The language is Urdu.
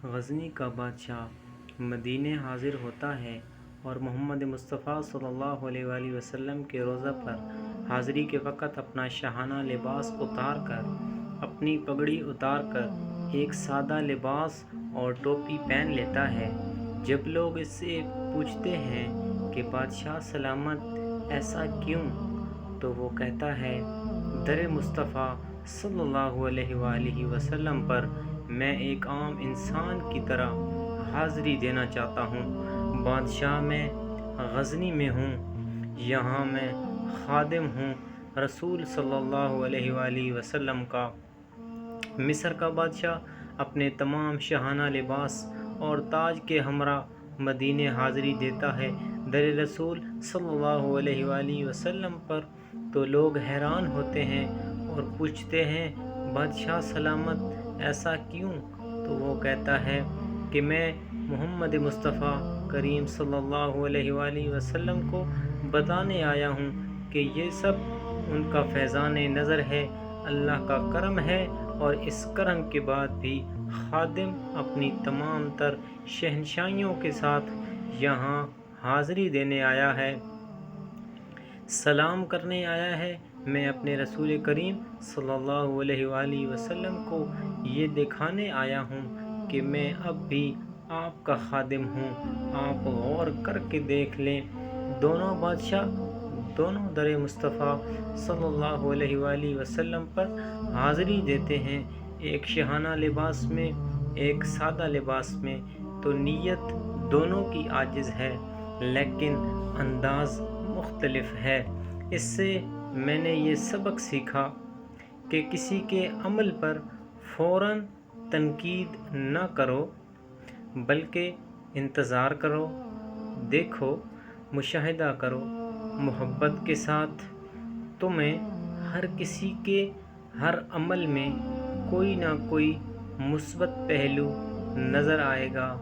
غزنی کا بادشاہ مدینے حاضر ہوتا ہے اور محمد مصطفیٰ صلی اللہ علیہ وآلہ وسلم کے روضہ پر حاضری کے وقت اپنا شاہانہ لباس اتار کر، اپنی پگڑی اتار کر ایک سادہ لباس اور ٹوپی پہن لیتا ہے۔ جب لوگ اس سے پوچھتے ہیں کہ بادشاہ سلامت ایسا کیوں، تو وہ کہتا ہے، در مصطفیٰ صلی اللہ علیہ وآلہ وسلم پر میں ایک عام انسان کی طرح حاضری دینا چاہتا ہوں۔ بادشاہ میں غزنی میں ہوں، یہاں میں خادم ہوں رسول صلی اللہ علیہ وآلہ وسلم کا۔ مصر کا بادشاہ اپنے تمام شاہانہ لباس اور تاج کے ہمراہ مدینے حاضری دیتا ہے در رسول صلی اللہ علیہ وآلہ وسلم پر، تو لوگ حیران ہوتے ہیں اور پوچھتے ہیں، بادشاہ سلامت ایسا کیوں؟ تو وہ کہتا ہے کہ میں محمد مصطفیٰ کریم صلی اللہ علیہ وآلہ وسلم کو بتانے آیا ہوں کہ یہ سب ان کا فیضان نظر ہے، اللہ کا کرم ہے، اور اس کرم کے بعد بھی خادم اپنی تمام تر شہنشائیوں کے ساتھ یہاں حاضری دینے آیا ہے، سلام کرنے آیا ہے۔ میں اپنے رسول کریم صلی اللہ علیہ وآلہ وسلم کو یہ دکھانے آیا ہوں کہ میں اب بھی آپ کا خادم ہوں۔ آپ غور کر کے دیکھ لیں، دونوں بادشاہ دونوں در مصطفیٰ صلی اللہ علیہ وآلہ وسلم پر حاضری دیتے ہیں، ایک شاہانہ لباس میں، ایک سادہ لباس میں، تو نیت دونوں کی عاجز ہے، لیکن انداز مختلف ہے۔ اس سے میں نے یہ سبق سیکھا کہ کسی کے عمل پر فوراً تنقید نہ کرو، بلکہ انتظار کرو، دیکھو، مشاہدہ کرو، محبت کے ساتھ۔ تمہیں ہر کسی کے ہر عمل میں کوئی نہ کوئی مثبت پہلو نظر آئے گا۔